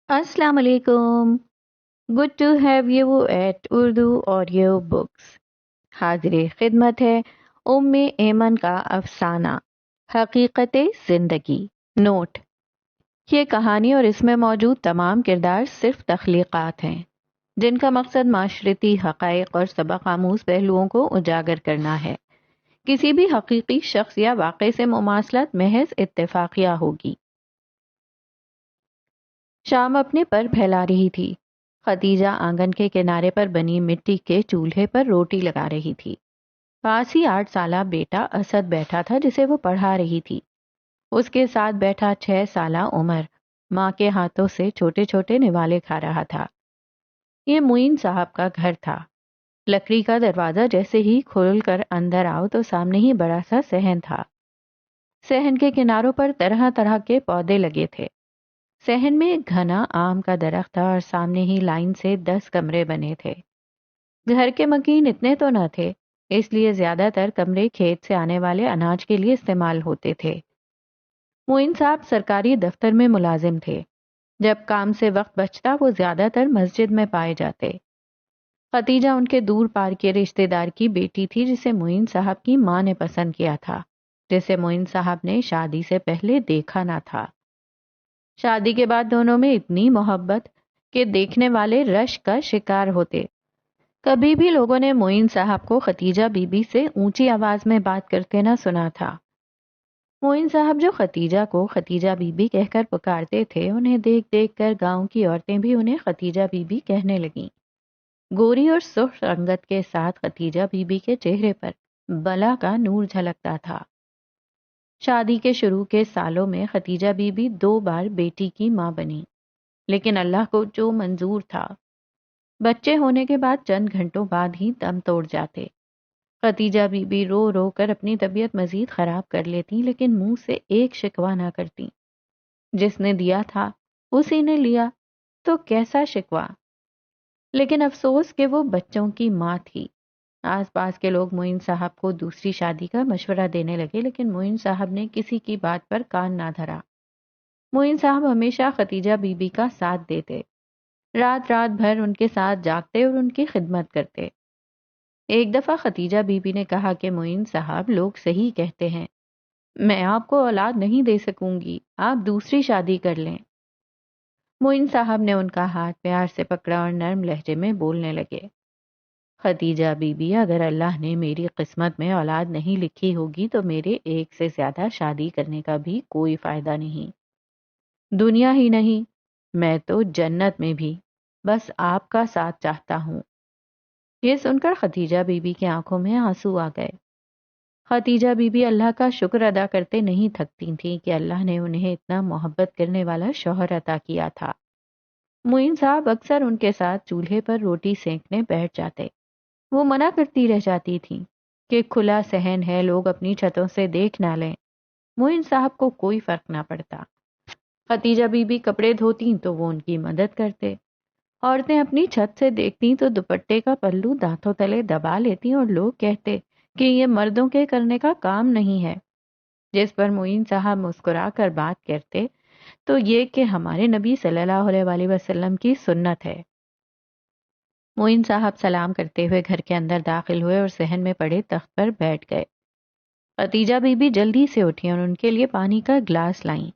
السلام علیکم. Good to have you at Urdu audio books. حاضر خدمت ہے ام ایمن کا افسانہ حقیقت زندگی. نوٹ: یہ کہانی اور اس میں موجود تمام کردار صرف تخلیقات ہیں جن کا مقصد معاشرتی حقائق اور سبق آموز پہلوؤں کو اجاگر کرنا ہے. کسی بھی حقیقی شخص یا واقعے سے مماثلت محض اتفاقیہ ہوگی. شام اپنے پر پھیلا رہی تھی. خدیجہ آنگن کے کنارے پر بنی مٹی کے چولہے پر روٹی لگا رہی تھی. پاس ہی 8 سالہ بیٹا اسد بیٹھا تھا جسے وہ پڑھا رہی تھی. اس کے ساتھ بیٹھا 6 سالہ عمر ماں کے ہاتھوں سے چھوٹے چھوٹے نوالے کھا رہا تھا. یہ معین صاحب کا گھر تھا. لکڑی کا دروازہ جیسے ہی کھول کر اندر آؤ تو سامنے ہی بڑا سا صحن تھا. صحن کے کناروں پر طرح طرح کے پودے لگے تھے. صحن میں ایک گھنا آم کا درخت تھا اور سامنے ہی لائن سے 10 کمرے بنے تھے. گھر کے مکین اتنے تو نہ تھے، اس لیے زیادہ تر کمرے کھیت سے آنے والے اناج کے لیے استعمال ہوتے تھے. معین صاحب سرکاری دفتر میں ملازم تھے. جب کام سے وقت بچتا وہ زیادہ تر مسجد میں پائے جاتے. خدیجہ ان کے دور پار کے رشتے دار کی بیٹی تھی جسے معین صاحب کی ماں نے پسند کیا تھا، جسے معین صاحب نے شادی سے پہلے دیکھا نہ تھا. شادی کے بعد دونوں میں اتنی محبت کہ دیکھنے والے رشک کا شکار ہوتے. کبھی بھی لوگوں نے معین صاحب کو ختیجہ بی بی سے اونچی آواز میں بات کرتے نہ سنا تھا. معین صاحب جو ختیجہ کو ختیجہ بی بی کہہ کر پکارتے تھے، انہیں دیکھ دیکھ کر گاؤں کی عورتیں بھی انہیں ختیجہ بی بی کہنے لگیں. گوری اور سرخ رنگت کے ساتھ ختیجہ بی بی کے چہرے پر بلا کا نور جھلکتا تھا. شادی کے شروع کے سالوں میں ختیجہ بی بی 2 بار بیٹی کی ماں بنی، لیکن اللہ کو جو منظور تھا. بچے ہونے کے بعد چند گھنٹوں بعد ہی دم توڑ جاتے. ختیجہ بی بی رو رو کر اپنی طبیعت مزید خراب کر لیتی، لیکن منہ سے ایک شکوہ نہ کرتی. جس نے دیا تھا اسی نے لیا، تو کیسا شکوہ. لیکن افسوس کہ وہ بچوں کی ماں تھی. آس پاس کے لوگ معین صاحب کو دوسری شادی کا مشورہ دینے لگے، لیکن معین صاحب نے کسی کی بات پر کان نہ دھرا. معین صاحب ہمیشہ ختیجہ بی بی کا ساتھ دیتے، رات رات بھر ان کے ساتھ جاگتے اور ان کی خدمت کرتے. ایک دفعہ ختیجہ بی بی نے کہا کہ معین صاحب لوگ صحیح کہتے ہیں، میں آپ کو اولاد نہیں دے سکوں گی، آپ دوسری شادی کر لیں. معین صاحب نے ان کا ہاتھ پیار سے پکڑا اور نرم لہجے میں بولنے لگے، ختیجہ بی بی، اگر اللہ نے میری قسمت میں اولاد نہیں لکھی ہوگی تو میرے ایک سے زیادہ شادی کرنے کا بھی کوئی فائدہ نہیں. دنیا ہی نہیں، میں تو جنت میں بھی بس آپ کا ساتھ چاہتا ہوں. یہ سن کر ختیجہ بی بی کی آنکھوں میں آنسو آ گئے. ختیجہ بی بی اللہ کا شکر ادا کرتے نہیں تھکتی تھیں کہ اللہ نے انہیں اتنا محبت کرنے والا شوہر عطا کیا تھا. معین صاحب اکثر ان کے ساتھ چولہے پر روٹی سینکنے بیٹھ جاتے. وہ منع کرتی رہ جاتی تھیں کہ کھلا صحن ہے، لوگ اپنی چھتوں سے دیکھ نہ لیں. معین صاحب کو کوئی فرق نہ پڑتا. ختیجہ بی بی کپڑے دھوتی تو وہ ان کی مدد کرتے. عورتیں اپنی چھت سے دیکھتی تو دوپٹے کا پلو دانتوں تلے دبا لیتی اور لوگ کہتے کہ یہ مردوں کے کرنے کا کام نہیں ہے. جس پر معین صاحب مسکرا کر بات کرتے تو یہ کہ ہمارے نبی صلی اللہ علیہ وآلہ وسلم کی سنت ہے. معین صاحب سلام کرتے ہوئے گھر کے اندر داخل ہوئے اور صحن میں پڑے تخت پر بیٹھ گئے. ختیجہ بی بی جلدی سے اٹھی اور ان کے لیے پانی کا گلاس لائیں.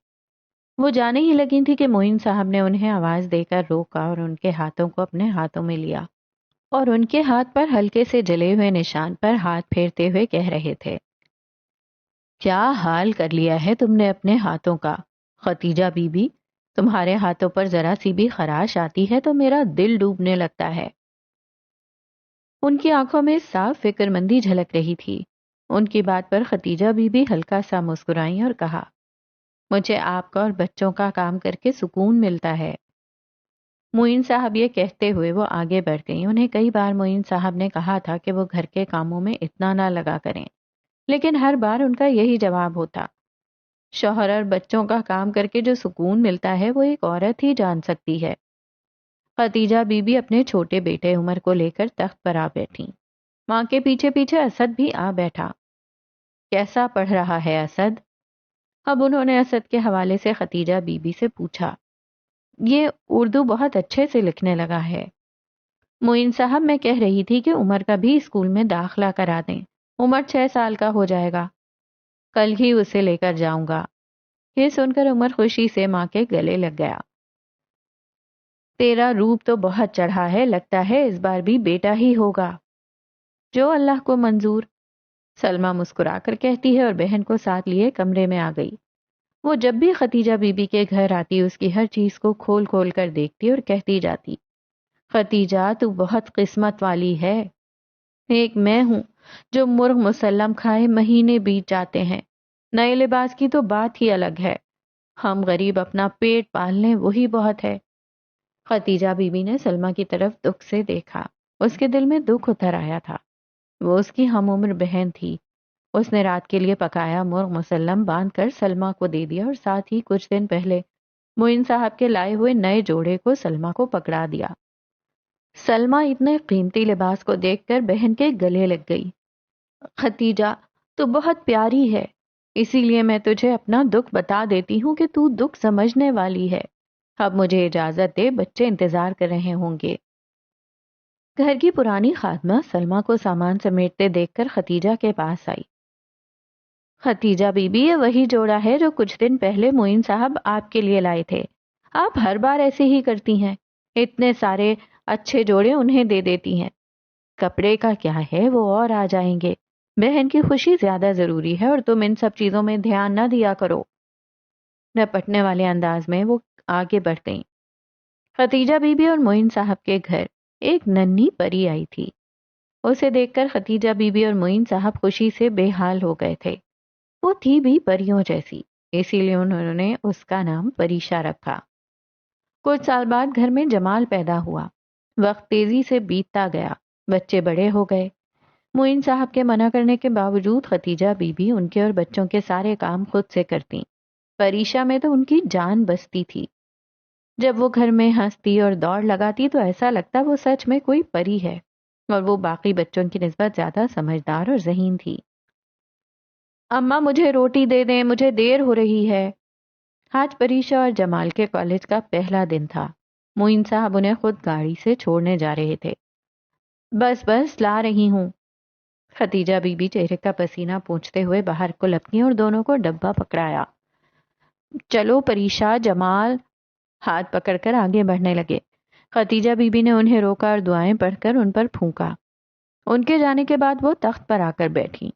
وہ جانے ہی لگی تھی کہ معین صاحب نے انہیں آواز دے کر روکا اور ان کے ہاتھوں کو اپنے ہاتھوں میں لیا اور ان کے ہاتھ پر ہلکے سے جلے ہوئے نشان پر ہاتھ پھیرتے ہوئے کہہ رہے تھے، کیا حال کر لیا ہے تم نے اپنے ہاتھوں کا ختیجہ بی بی. تمہارے ہاتھوں پر ذرا سی بھی خراش آتی ہے تو میرا دل ڈوبنے لگتا ہے. ان کی آنکھوں میں صاف فکر مندی جھلک رہی تھی. ان کی بات پر ختیجہ بی بی ہلکا سا مسکرائیں اور کہا، مجھے آپ کا اور بچوں کا کام کر کے سکون ملتا ہے. معین صاحب یہ کہتے ہوئے وہ آگے بڑھ گئیں. انہیں کئی بار معین صاحب نے کہا تھا کہ وہ گھر کے کاموں میں اتنا نہ لگا کریں، لیکن ہر بار ان کا یہی جواب ہوتا، شوہر اور بچوں کا کام کر کے جو سکون ملتا ہے وہ ایک عورت ہی جان سکتی ہے. ختیجہ بی بی اپنے چھوٹے بیٹے عمر کو لے کر تخت پر آ بیٹھی. ماں کے پیچھے پیچھے اسد بھی آ بیٹھا. کیسا پڑھ رہا ہے اسد؟ اب انہوں نے اسد کے حوالے سے ختیجہ بی بی سے پوچھا. یہ اردو بہت اچھے سے لکھنے لگا ہے۔ معین صاحب، میں کہہ رہی تھی کہ عمر کا بھی اسکول میں داخلہ کرا دیں۔ عمر 6 سال کا ہو جائے گا، کل ہی اسے لے کر جاؤں گا۔ یہ سن کر عمر خوشی سے ماں کے گلے لگ گیا۔ تیرا روپ تو بہت چڑھا ہے، لگتا ہے اس بار بھی بیٹا ہی ہوگا۔ جو اللہ کو منظور، سلمہ مسکرا کر کہتی ہے اور بہن کو ساتھ لیے کمرے میں آ گئی۔ وہ جب بھی ختیجہ بی بی کے گھر آتی اس کی ہر چیز کو کھول کھول کر دیکھتی اور کہتی جاتی، ختیجہ تو بہت قسمت والی ہے۔ ایک میں ہوں جو مرغ مسلم کھائے مہینے بیت جاتے ہیں، نئے لباس کی تو بات ہی الگ ہے، ہم غریب اپنا پیٹ پال لیں وہی بہت ہے۔ ختیجہ بی بی نے سلمہ کی طرف دکھ سے دیکھا، اس کے دل میں دکھ اتر آیا تھا۔ وہ اس کی ہم عمر بہن تھی۔ اس نے رات کے لیے پکایا مرغ مسلم باندھ کر سلمہ کو دے دیا اور ساتھ ہی کچھ دن پہلے معین صاحب کے لائے ہوئے نئے جوڑے کو سلمہ کو پکڑا دیا۔ سلمہ اتنے قیمتی لباس کو دیکھ کر بہن کے گلے لگ گئی۔ ختیجہ، تو بہت پیاری ہے، اسی لیے میں تجھے اپنا دکھ بتا دیتی ہوں کہ تو دکھ سمجھنے والی ہے۔ اب مجھے اجازت دے، بچے انتظار کر رہے ہوں گے۔ گھر کی پرانی خادمہ سلمہ کو سامان سمیٹتے دیکھ کر ختیجہ کے پاس آئی۔ ختیجہ بی بی، یہ وہی جوڑا ہے جو کچھ دن پہلے معین صاحب آپ کے لیے لائے تھے۔ آپ ہر بار ایسے ہی کرتی ہیں، اتنے سارے اچھے جوڑے انہیں دے دیتی ہیں۔ کپڑے کا کیا ہے، وہ اور آ جائیں گے۔ بہن کی خوشی زیادہ ضروری ہے اور تم ان سب چیزوں میں دھیان نہ دیا کرو۔ رپٹنے والے انداز میں وہ آگے بڑھ گئیں۔ ختیجہ بی بی اور معین صاحب کے گھر ایک ننھی پری آئی تھی۔ اسے دیکھ کر ختیجہ بی بی اور معین صاحب خوشی سے بے حال ہو گئے تھے۔ وہ تھی بھی پریوں جیسی، اسی لیے انہوں نے اس کا نام پریشا رکھا۔ کچھ سال بعد گھر میں جمال پیدا ہوا۔ وقت تیزی سے بیتتا گیا، بچے بڑے ہو گئے۔ معین صاحب کے منع کرنے کے باوجود ختیجہ بی بی ان کے اور بچوں کے سارے کام خود سے کرتی۔ پریشا میں تو ان کی جان بستی تھی۔ جب وہ گھر میں ہنستی اور دوڑ لگاتی تو ایسا لگتا وہ سچ میں کوئی پری ہے، اور وہ باقی بچوں کی نسبت زیادہ سمجھدار اور ذہین تھی۔ اماں مجھے روٹی دے دیں، مجھے دیر ہو رہی ہے۔ آج پریشا اور جمال کے کالج کا پہلا دن تھا۔ معین صاحب انہیں خود گاڑی سے چھوڑنے جا رہے تھے۔ بس بس لا رہی ہوں۔ ختیجہ بی بی چہرے کا پسینہ پونچھتے ہوئے باہر کو لپکی اور دونوں کو ڈبہ پکڑایا۔ چلو پریشا، جمال ہاتھ پکڑ کر آگے بڑھنے لگے۔ ختیجہ بی بی نے انہیں روکا اور دعائیں پڑھ کر ان پر پھونکا۔ ان کے جانے کے بعد وہ تخت پر آ کر بیٹھی۔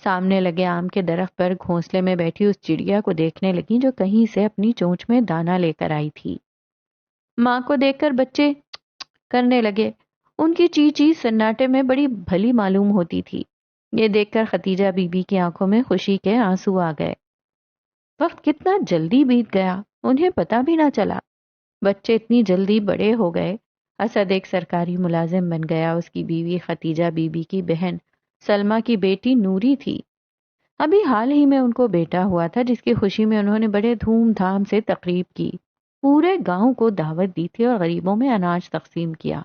سامنے لگے آم کے درخت پر گھونسلے میں بیٹھی اس چڑیا کو دیکھنے لگی جو کہیں سے اپنی چونچ میں دانہ لے کر آئی تھی۔ ماں کو دیکھ کر بچے کرنے لگے۔ ان کی چی چی سناٹے میں بڑی بھلی معلوم ہوتی تھی۔ یہ دیکھ کر ختیجہ بی بی کی آنکھوں میں خوشی کے آنسو آ گئے۔ وقت کتنا جلدی بیت گیا، انہیں پتا بھی نہ چلا۔ بچے اتنی جلدی بڑے ہو گئے۔ اسد ایک سرکاری ملازم بن گیا۔ اس کی بیوی ختیجہ بی بی کی بہن سلمہ کی بیٹی نوری تھی۔ ابھی حال ہی میں ان کو بیٹا ہوا تھا، جس کی خوشی میں انہوں نے بڑے دھوم دھام سے تقریب کی، پورے گاؤں کو دعوت دی تھی اور غریبوں میں اناج تقسیم کیا۔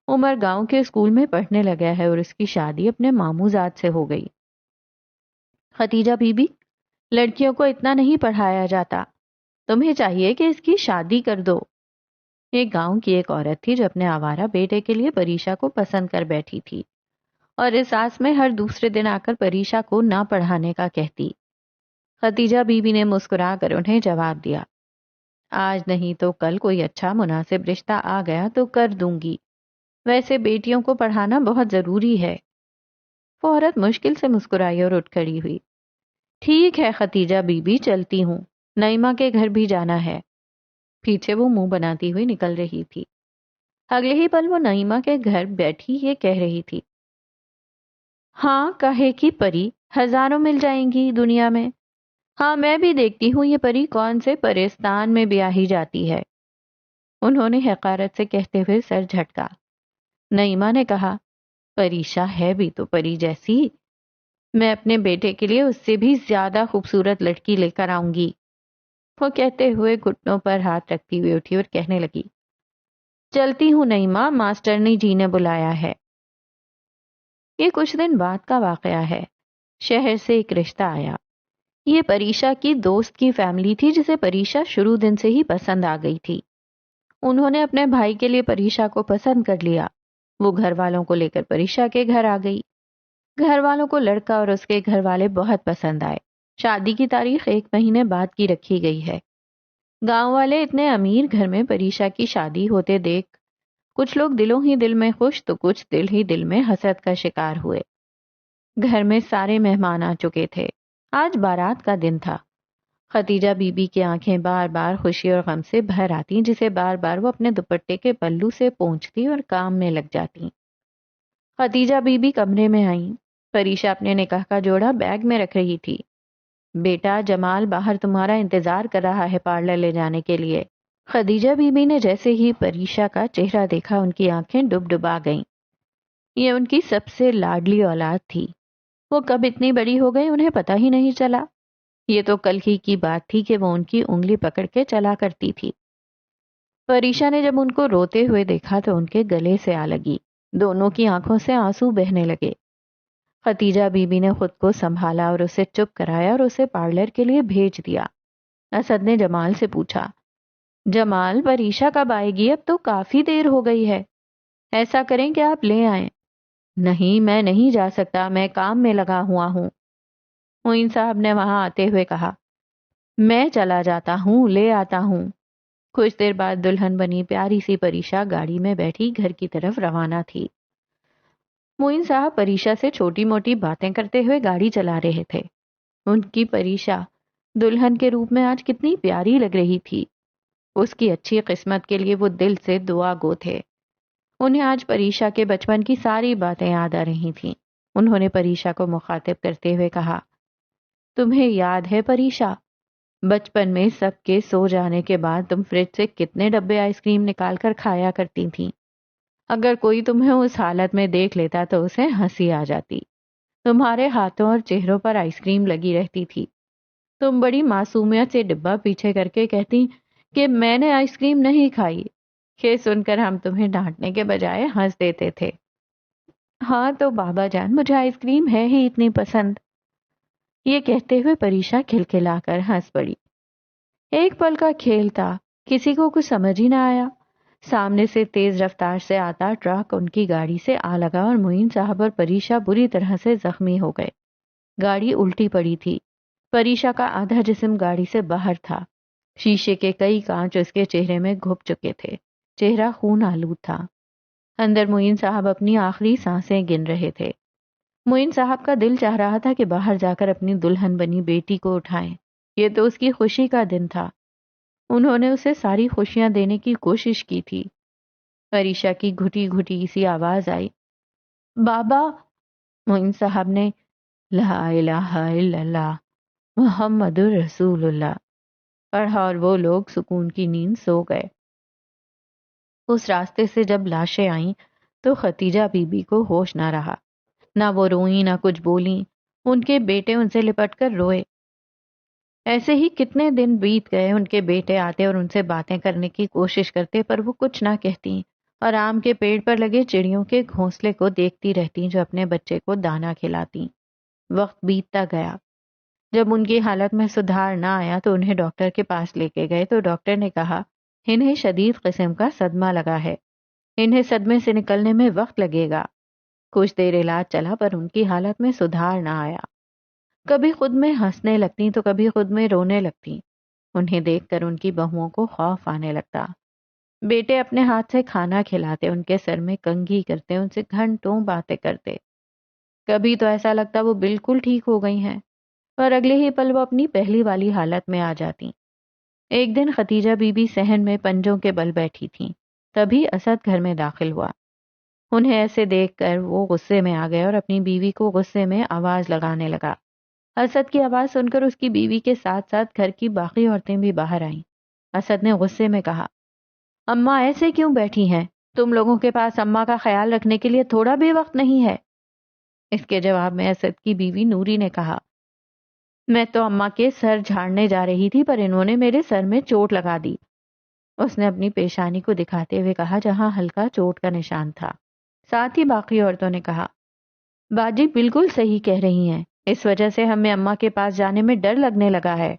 عمر گاؤں کے اسکول میں پڑھنے لگا ہے اور اس کی شادی اپنے ماموں زاد سے ہو گئی۔ ختیجہ بی بی، لڑکیوں کو اتنا نہیں پڑھایا جاتا، تمہیں چاہیے کہ اس کی شادی کر دو۔ ایک گاؤں کی ایک عورت تھی جو اپنے آوارہ بیٹے کے لیے پریشا کو پسند کر بیٹھی تھی، اور اس آس میں ہر دوسرے دن آ کر پریشا کو نہ پڑھانے کا کہتی۔ ختیجہ بی بی نے مسکرا کر انہیں جواب دیا، آج نہیں تو کل کوئی اچھا مناسب رشتہ آ گیا تو کر دوں گی، ویسے بیٹیوں کو پڑھانا بہت ضروری ہے۔ وہ عورت مشکل سے مسکرائی اور اٹھ کھڑی ہوئی۔ ٹھیک ہے ختیجہ بی بی، چلتی ہوں، نعیمہ کے گھر بھی جانا ہے۔ پیچھے وہ منہ بناتی ہوئی نکل رہی تھی۔ اگلے ہی پل وہ نعیمہ کے گھر بیٹھی یہ کہہ رہی تھی، ہاں کہے کی پری ہزاروں مل جائیں گی دنیا میں۔ ہاں میں بھی دیکھتی ہوں یہ پری کون سے پرستان میں بیاہی جاتی ہے۔ انہوں نے حقارت سے کہتے ہوئے سر جھٹکا۔ نعیمہ نے کہا، پریشا ہے بھی تو پری جیسی، میں اپنے بیٹے کے لیے اس سے بھی زیادہ خوبصورت لڑکی لے کر آؤں گی۔ وہ کہتے ہوئے گھٹنوں پر ہاتھ رکھتی ہوئی اٹھی اور کہنے لگی، چلتی ہوں نعیمہ، ماسٹرنی جی نے بلایا ہے۔ یہ کچھ دن بعد کا واقعہ ہے۔ شہر سے ایک رشتہ آیا۔ یہ پریشا کی دوست کی فیملی تھی جسے پریشا شروع دن سے ہی پسند آ گئی تھی۔ انہوں نے اپنے بھائی کے لیے پریشا کو پسند کر لیا۔ وہ گھر والوں کو لے کر پریشا کے گھر آ گئی۔ گھر والوں کو لڑکا اور اس کے گھر والے بہت پسند آئے۔ شادی کی تاریخ 1 مہینے بعد کی رکھی گئی ہے۔ گاؤں والے اتنے امیر گھر میں پریشا کی شادی ہوتے دیکھ کچھ لوگ دلوں ہی دل میں خوش تو کچھ دل ہی دل میں حسد کا شکار ہوئے۔ گھر میں سارے مہمان آ چکے تھے۔ آج بارات کا دن تھا۔ ختیجہ بی بی کی آنکھیں بار بار خوشی اور غم سے بھر آتی، جسے بار بار وہ اپنے دوپٹے کے پلو سے پونچھتی اور کام میں لگ جاتی۔ ختیجہ بی بی کمرے میں آئیں۔ پریشا اپنے نکاح کا جوڑا بیگ میں رکھ رہی تھی۔ بیٹا جمال باہر تمہارا انتظار کر رہا ہے پارلر لے جانے کے لیے۔ خدیجہ بی بی نے جیسے ہی پریشا کا چہرہ دیکھا ان کی آنکھیں ڈب ڈبا گئیں۔ یہ ان کی سب سے لاڈلی اولاد تھی۔ وہ کب اتنی بڑی ہو گئی انہیں پتہ ہی نہیں چلا۔ یہ تو کل ہی کی بات تھی کہ وہ ان کی انگلی پکڑ کے چلا کرتی تھی۔ پریشا نے جب ان کو روتے ہوئے دیکھا تو ان کے گلے سے آ لگی۔ دونوں کی آنکھوں سے آنسو بہنے لگے۔ ختیجہ بی بی نے خود کو سنبھالا اور اسے چپ کرایا اور اسے پارلر کے لیے بھیج دیا۔ اسد نے جمال سے پوچھا، جمال پریشا کب آئے گی؟ اب تو کافی دیر ہو گئی ہے۔ ایسا کریں کہ آپ لے آئیں۔ نہیں، میں نہیں جا سکتا، میں کام میں لگا ہوا ہوں۔ معین صاحب نے وہاں آتے ہوئے کہا، میں چلا جاتا ہوں، لے آتا ہوں۔ کچھ دیر بعد دلہن بنی پیاری سی پریشا گاڑی میں بیٹھی گھر کی طرف روانہ تھی۔ معین صاحب پریشا سے چھوٹی موٹی باتیں کرتے ہوئے گاڑی چلا رہے تھے۔ ان کی پریشا دلہن کے روپ میں آج کتنی پیاری لگ رہی تھی۔ اس کی اچھی قسمت کے لیے وہ دل سے دعا گو تھے۔ انہیں آج پریشا کے بچپن کی ساری باتیں یاد آ رہی تھیں۔ انہوں نے پریشا کو مخاطب کرتے ہوئے کہا، تمہیں یاد ہے پریشا، بچپن میں سب کے سو جانے کے بعد تم فریج سے کتنے ڈبے آئس کریم نکال کر کھایا کرتی تھیں؟ اگر کوئی تمہیں اس حالت میں دیکھ لیتا تو اسے ہنسی آ جاتی۔ تمہارے ہاتھوں اور چہروں پر آئس کریم لگی رہتی تھی۔ تم بڑی معصومیت سے ڈبہ پیچھے کر کے کہتی کہ میں نے آئس کریم نہیں کھائی۔ یہ سن کر ہم تمہیں ڈانٹنے کے بجائے ہنس دیتے تھے۔ ہاں تو بابا جان، مجھے آئس کریم ہے ہی اتنی پسند۔ یہ کہتے ہوئے پریشا کھلکھلا کر ہنس پڑی۔ ایک پل کا کھیل تھا، کسی کو کچھ سمجھ ہی نہ آیا۔ سامنے سے تیز رفتار سے آتا ٹرک ان کی گاڑی سے آ لگا اور معین صاحب اور پریشا بری طرح سے زخمی ہو گئے۔ گاڑی الٹی پڑی تھی۔ پریشا کا آدھا جسم گاڑی سے باہر تھا۔ شیشے کے کئی کانچ اس کے چہرے میں گھپ چکے تھے۔ چہرہ خون آلود تھا۔ اندر معین صاحب اپنی آخری سانسیں گن رہے تھے۔ معین صاحب کا دل چاہ رہا تھا کہ باہر جا کر اپنی دلہن بنی بیٹی کو اٹھائیں۔ یہ تو اس کی خوشی کا دن تھا۔ انہوں نے اسے ساری خوشیاں دینے کی کوشش کی تھی۔ پریشا کی گھٹی گھٹی سی آواز آئی، بابا۔ معین صاحب نے لا الہ الا اللہ محمد رسول اللہ پڑھا اور وہ لوگ سکون کی نیند سو گئے۔ اس راستے سے جب لاشیں آئیں تو ختیجہ بی بی کو ہوش نہ رہا۔ نہ وہ روئیں نہ کچھ بولیں۔ ان کے بیٹے ان سے لپٹ کر روئے۔ ایسے ہی کتنے دن بیت گئے، ان کے بیٹے آتے اور ان سے باتیں کرنے کی کوشش کرتے پر وہ کچھ نہ کہتی اور آم کے پیڑ پر لگے چڑیوں کے گھونسلے کو دیکھتی رہتی جو اپنے بچے کو دانا کھلاتی۔ وقت بیتتا گیا۔ جب ان کی حالت میں سدھار نہ آیا تو انہیں ڈاکٹر کے پاس لے کے گئے تو ڈاکٹر نے کہا، انہیں شدید قسم کا صدمہ لگا ہے، انہیں صدمے سے نکلنے میں وقت لگے گا۔ کچھ دیر علاج چلا پر ان کی حالت میں سدھار نہ آیا۔ کبھی خود میں ہنسنے لگتی تو کبھی خود میں رونے لگتی۔ انہیں دیکھ کر ان کی بہوؤں کو خوف آنے لگتا۔ بیٹے اپنے ہاتھ سے کھانا کھلاتے، ان کے سر میں کنگھی کرتے، ان سے گھنٹوں باتیں کرتے۔ کبھی تو ایسا لگتا وہ بالکل ٹھیک ہو گئی ہیں، اور اگلے ہی پل وہ اپنی پہلی والی حالت میں آ جاتی۔ ایک دن ختیجہ بی بی صحن میں پنجوں کے بل بیٹھی تھیں، تبھی اسد گھر میں داخل ہوا۔ انہیں ایسے دیکھ کر وہ غصے میں آ گئے اور اپنی بیوی کو غصے میں آواز لگانے لگا۔ اسد کی آواز سن کر اس کی بیوی کے ساتھ ساتھ گھر کی باقی عورتیں بھی باہر آئیں۔ اسد نے غصے میں کہا، اماں ایسے کیوں بیٹھی ہیں؟ تم لوگوں کے پاس اماں کا خیال رکھنے کے لیے تھوڑا بھی وقت نہیں ہے؟ اس کے جواب میں اسد کی بیوی نوری نے کہا، میں تو اماں کے سر جھاڑنے جا رہی تھی پر انہوں نے میرے سر میں چوٹ لگا دی۔ اس نے اپنی پیشانی کو دکھاتے ہوئے کہا جہاں ہلکا چوٹ کا نشان تھا۔ ساتھ ہی باقی عورتوں نے کہا، باجی بالکل صحیح کہہ رہی ہیں، اس وجہ سے ہمیں اماں کے پاس جانے میں ڈر لگنے لگا ہے۔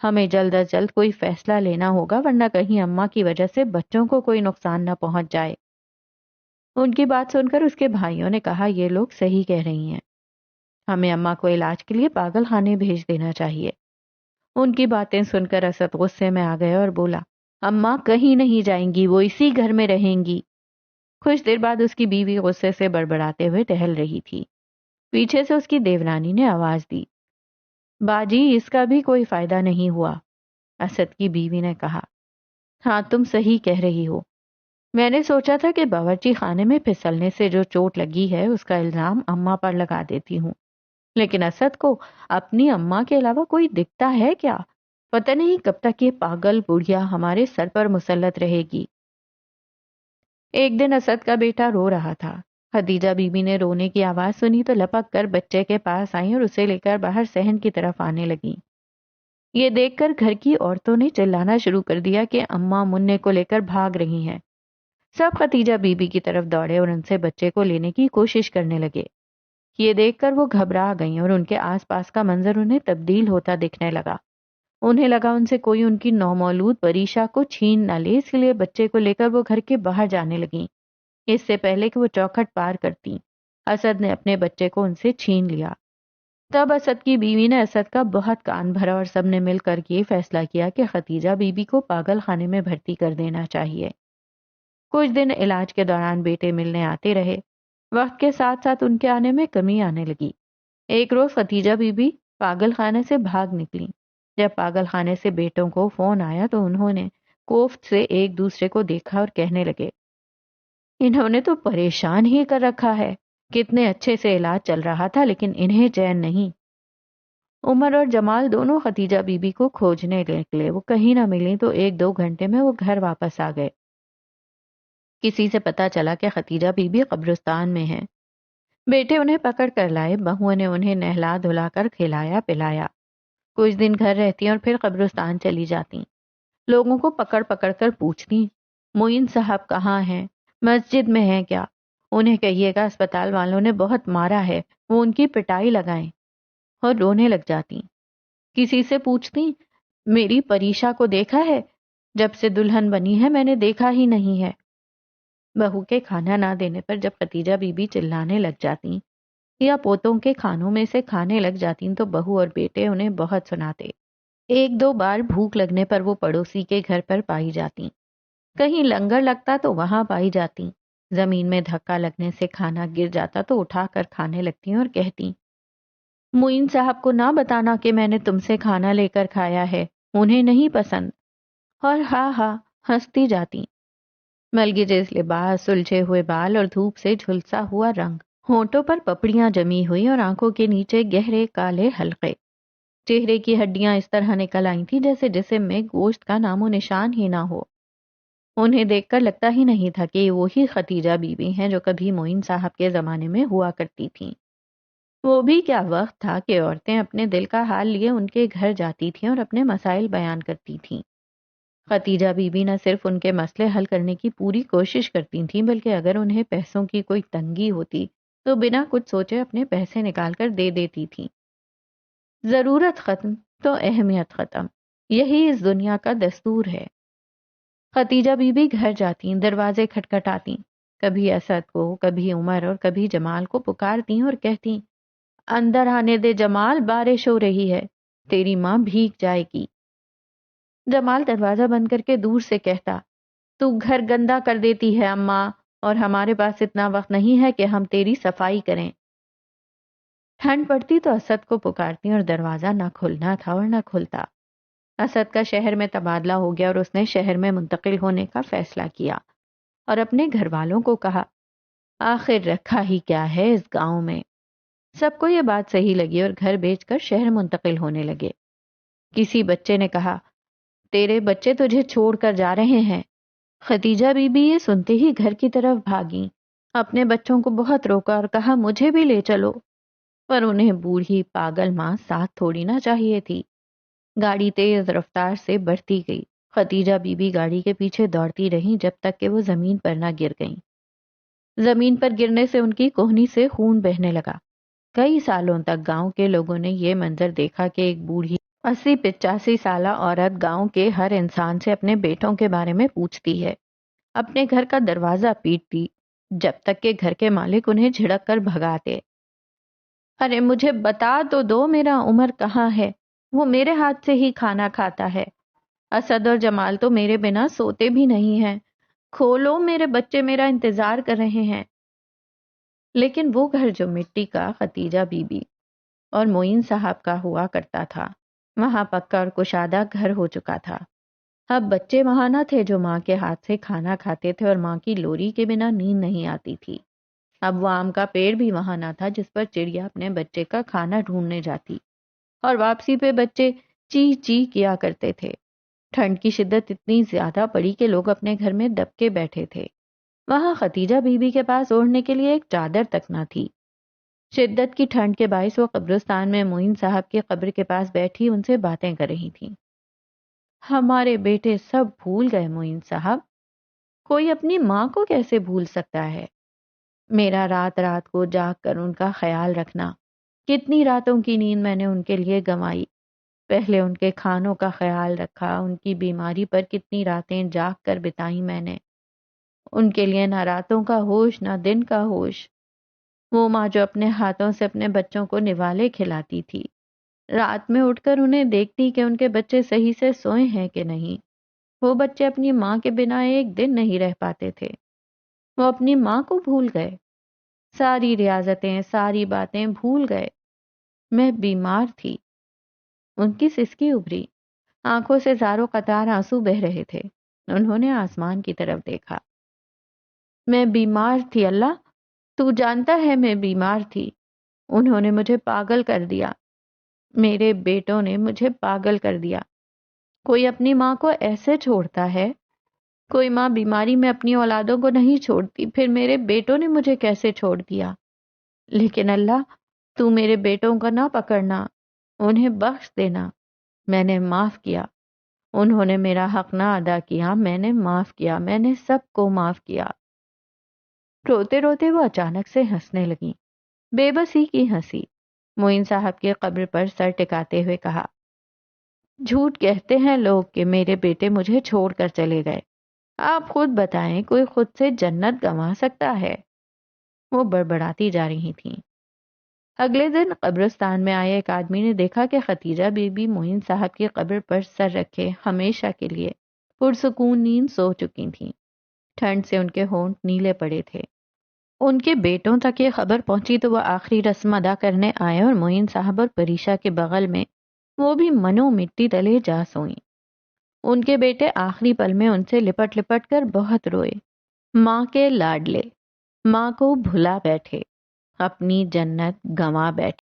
ہمیں جلد از جلد کوئی فیصلہ لینا ہوگا ورنہ کہیں اماں کی وجہ سے بچوں کو کوئی نقصان نہ پہنچ جائے۔ ان کی بات سن کر اس کے بھائیوں نے کہا یہ لوگ صحیح کہہ رہی ہیں، ہمیں اماں کو علاج کے لیے پاگل خانے بھیج دینا چاہیے۔ ان کی باتیں سن کر اسد غصے میں آ گیا اور بولا اماں کہیں نہیں جائیں گی، وہ اسی گھر میں رہیں گی۔ کچھ دیر بعد اس کی بیوی غصے سے بڑبڑاتے ہوئے ٹہل رہی تھی۔ پیچھے سے اس کی دیورانی نے آواز دی باجی اس کا بھی کوئی فائدہ نہیں ہوا۔ اسد کی بیوی نے کہا ہاں تم صحیح کہہ رہی ہو، میں نے سوچا تھا کہ باورچی خانے میں پھسلنے سے جو چوٹ لگی ہے اس کا الزام اماں پر لگا دیتی ہوں، لیکن اسد کو اپنی اماں کے علاوہ کوئی دکھتا ہے کیا؟ پتہ نہیں کب تک یہ پاگل بڑھیا ہمارے سر پر مسلط رہے گی۔ ایک دن اسد کا بیٹا رو رہا تھا۔ خدیجہ بی بی نے رونے کی آواز سنی تو لپک کر بچے کے پاس آئیں اور اسے لے کر باہر صحن کی طرف آنے لگیں۔ یہ دیکھ کر گھر کی عورتوں نے چلانا شروع کر دیا کہ اماں منع کو لے کر بھاگ رہی ہیں۔ سب خدیجہ بی بی کی طرف دوڑے اور ان سے بچے کو لینے کی کوشش کرنے لگے۔ یہ دیکھ کر وہ گھبرا گئیں اور ان کے آس پاس کا منظر انہیں تبدیل ہوتا دکھنے لگا۔ انہیں لگا ان سے کوئی ان کی نومولود پریشا کو چھین نہ لے، اس لیے بچے کو لے کر وہ گھر کے باہر جانے لگیں۔ اس سے پہلے کہ وہ چوکھٹ پار کرتی اسد نے اپنے بچے کو ان سے چھین لیا۔ تب اسد کی بیوی نے اسد کا بہت کان بھرا اور سب نے مل کر یہ فیصلہ کیا کہ خدیجہ بی بی کو پاگل خانے میں بھرتی کر دینا چاہیے۔ کچھ دن علاج کے دوران بیٹے ملنے آتے رہے۔ وقت کے ساتھ ساتھ ان کے آنے میں کمی آنے لگی۔ ایک روز خدیجہ بی بی پاگل خانے سے بھاگ نکلی۔ جب پاگل خانے سے بیٹوں کو فون آیا تو انہوں نے کوفت سے ایک دوسرے کو دیکھا اور کہنے لگے انہوں نے تو پریشان ہی کر رکھا ہے، کتنے اچھے سے علاج چل رہا تھا لیکن انہیں چین نہیں۔ عمر اور جمال دونوں خدیجہ بی بی کو کھوجنے نکلے۔ وہ کہیں نہ ملی تو 1-2 گھنٹے میں وہ گھر واپس آ گئے۔ کسی سے پتا چلا کہ خدیجہ بی بی قبرستان میں ہیں۔ بیٹے انہیں پکڑ کر لائے، بہوؤں نے انہیں نہلا دھلا کر کھلایا پلایا۔ کچھ دن گھر رہتی اور پھر قبرستان چلی جاتی۔ لوگوں کو پکڑ پکڑ کر پوچھتی معین صاحب کہاں ہیں، مسجد میں ہیں کیا؟ انہیں کہیے گا اسپتال والوں نے بہت مارا ہے، وہ ان کی پٹائی لگائیں، اور رونے لگ جاتی۔ کسی سے پوچھتی میری پریشا کو دیکھا ہے؟ جب سے دلہن بنی ہے میں نے دیکھا ہی نہیں ہے۔ بہو کے کھانا نہ دینے پر جب خدیجہ بی بی چلانے لگ جاتی یا پوتوں کے کھانوں میں سے کھانے لگ جاتی تو بہو اور بیٹے انہیں بہت سناتے۔ 1-2 بار بھوک لگنے پر وہ پڑوسی کے گھر پر پائی جاتی، کہیں لنگر لگتا تو وہاں پائی جاتی، زمین میں دھکا لگنے سے کھانا گر جاتا تو اٹھا کر کھانے لگتی اور کہتی معین صاحب کو نہ بتانا کہ میں نے تم سے کھانا لے کر کھایا ہے، انہیں نہیں پسند، اور ہاں ہاں ہنستی جاتی۔ ملگیجز لباس، سلجھے ہوئے بال اور دھوپ سے جھلسا ہوا رنگ، ہونٹوں پر پپڑیاں جمی ہوئی اور آنکھوں کے نیچے گہرے کالے حلقے، چہرے کی ہڈیاں اس طرح نکل آئی تھی جیسے جسم میں گوشت کا نام و نشان ہی نہ ہو۔ انہیں دیکھ کر لگتا ہی نہیں تھا کہ یہ وہی خدیجہ بی بی ہیں جو کبھی معین صاحب کے زمانے میں ہوا کرتی تھیں۔ وہ بھی کیا وقت تھا کہ عورتیں اپنے دل کا حال لیے ان کے گھر جاتی تھیں اور اپنے مسائل بیان کرتی تھیں۔ خدیجہ بی بی نہ صرف ان کے مسئلے حل کرنے کی پوری کوشش کرتی تھیں بلکہ اگر انہیں پیسوں کی کوئی تنگی ہوتی تو بنا کچھ سوچے اپنے پیسے نکال کر دے دیتی تھیں۔ ضرورت ختم تو اہمیت ختم، یہی اس دنیا کا دستور ہے۔ خدیجہ بی بی گھر جاتی، دروازے کھٹکھٹاتی، کبھی اسد کو، کبھی عمر اور کبھی جمال کو پکارتی اور کہتی اندر آنے دے جمال، بارش ہو رہی ہے، تیری ماں بھیگ جائے گی۔ جمال دروازہ بند کر کے دور سے کہتا تو گھر گندا کر دیتی ہے اماں، اور ہمارے پاس اتنا وقت نہیں ہے کہ ہم تیری صفائی کریں۔ ٹھنڈ پڑتی تو اسد کو پکارتی اور دروازہ نہ کھلنا تھا اور نہ کھلتا۔ اسد کا شہر میں تبادلہ ہو گیا اور اس نے شہر میں منتقل ہونے کا فیصلہ کیا اور اپنے گھر والوں کو کہا آخر رکھا ہی کیا ہے اس گاؤں میں۔ سب کو یہ بات صحیح لگی اور گھر بیچ کر شہر منتقل ہونے لگے۔ کسی بچے نے کہا تیرے بچے تجھے چھوڑ کر جا رہے ہیں۔ خدیجہ بی بی یہ سنتے ہی گھر کی طرف بھاگی، اپنے بچوں کو بہت روکا اور کہا مجھے بھی لے چلو، پر انہیں بوڑھی پاگل ماں ساتھ تھوڑی نہ چاہیے تھی۔ گاڑی تیز رفتار سے بڑھتی گئی۔ خدیجہ بی بی گاڑی کے پیچھے دوڑتی رہیں جب تک کہ وہ زمین پر نہ گر گئیں۔ زمین پر گرنے سے ان کی کوہنی سے خون بہنے لگا۔ کئی سالوں تک گاؤں کے لوگوں نے یہ منظر دیکھا کہ ایک بوڑھی 80-85 سالہ عورت گاؤں کے ہر انسان سے اپنے بیٹوں کے بارے میں پوچھتی ہے، اپنے گھر کا دروازہ پیٹتی، جب تک کہ گھر کے مالک انہیں جھڑک کر بھگاتے۔ ارے مجھے بتا تو دو میرا عمر کہاں ہے، وہ میرے ہاتھ سے ہی کھانا کھاتا ہے۔ اسد اور جمال تو میرے بنا سوتے بھی نہیں ہیں، کھولو میرے بچے میرا انتظار کر رہے ہیں۔ لیکن وہ گھر جو مٹی کا ختیجہ بی بی اور معین صاحب کا ہوا کرتا تھا، وہاں پکا اور کشادہ گھر ہو چکا تھا۔ اب بچے وہاں نہ تھے جو ماں کے ہاتھ سے کھانا کھاتے تھے اور ماں کی لوری کے بنا نیند نہیں آتی تھی۔ اب وہ آم کا پیڑ بھی وہاں نہ تھا جس پر چڑیا اپنے بچے کا کھانا ڈھونڈنے جاتی، اور واپسی پہ بچے چی چی کیا کرتے تھے۔ ٹھنڈ کی شدت اتنی زیادہ پڑی کہ لوگ اپنے گھر میں دب کے بیٹھے تھے۔ وہاں ختیجہ بی بی کے پاس اوڑھنے کے لیے ایک چادر تک نہ تھی۔ شدت کی ٹھنڈ کے باعث وہ قبرستان میں معین صاحب کی قبر کے پاس بیٹھی ان سے باتیں کر رہی تھیں۔ ہمارے بیٹے سب بھول گئے معین صاحب، کوئی اپنی ماں کو کیسے بھول سکتا ہے؟ میرا رات رات کو جاگ کر ان کا خیال رکھنا، کتنی راتوں کی نیند میں نے ان کے لیے گنوائی۔ پہلے ان کے کھانوں کا خیال رکھا، ان کی بیماری پر کتنی راتیں جاگ کر بتائی میں نے۔ ان کے لیے نہ راتوں کا ہوش نہ دن کا ہوش۔ وہ ماں جو اپنے ہاتھوں سے اپنے بچوں کو نوالے کھلاتی تھی، رات میں اٹھ کر انہیں دیکھتی کہ ان کے بچے صحیح سے سوئے ہیں کہ نہیں۔ وہ بچے اپنی ماں کے بنا ایک دن نہیں رہ پاتے تھے۔ وہ اپنی ماں کو بھول گئے، ساری ریاضتیں ساری باتیں بھول گئے۔ میں بیمار تھی۔ ان کی سسکی ابھری، آنکھوں سے زاروں قطار آنسو بہ رہے تھے۔ انہوں نے آسمان کی طرف دیکھا۔ میں بیمار تھی اللہ، تو جانتا ہے میں بیمار تھی۔ انہوں نے مجھے پاگل کر دیا، میرے بیٹوں نے مجھے پاگل کر دیا۔ کوئی اپنی ماں کو ایسے چھوڑتا ہے؟ کوئی ماں بیماری میں اپنی اولادوں کو نہیں چھوڑتی، پھر میرے بیٹوں نے مجھے کیسے چھوڑ دیا؟ لیکن اللہ، تو میرے بیٹوں کو نہ پکڑنا، انہیں بخش دینا۔ میں نے معاف کیا، انہوں نے میرا حق نہ ادا کیا، میں نے معاف کیا، میں نے سب کو معاف کیا۔ روتے روتے وہ اچانک سے ہنسنے لگیں، بے بسی کی ہنسی۔ معین صاحب کی قبر پر سر ٹکاتے ہوئے کہا، جھوٹ کہتے ہیں لوگ کہ میرے بیٹے مجھے چھوڑ کر چلے گئے۔ آپ خود بتائیں، کوئی خود سے جنت گنوا سکتا ہے؟ وہ بڑبڑاتی جا رہی تھیں۔ اگلے دن قبرستان میں آئے ایک آدمی نے دیکھا کہ ختیجہ بی بی معین صاحب کی قبر پر سر رکھے ہمیشہ کے لیے پرسکون نیند سو چکی تھیں۔ ٹھنڈ سے ان کے ہونٹ نیلے پڑے تھے۔ ان کے بیٹوں تک یہ خبر پہنچی تو وہ آخری رسم ادا کرنے آئے اور معین صاحب اور پریشا کے بغل میں وہ بھی منو مٹی تلے جا سوئیں۔ ان کے بیٹے آخری پل میں ان سے لپٹ لپٹ کر بہت روئے۔ ماں کے لاڈلے، ماں کو بھلا بیٹھے، اپنی جنت گنوا بیٹھے۔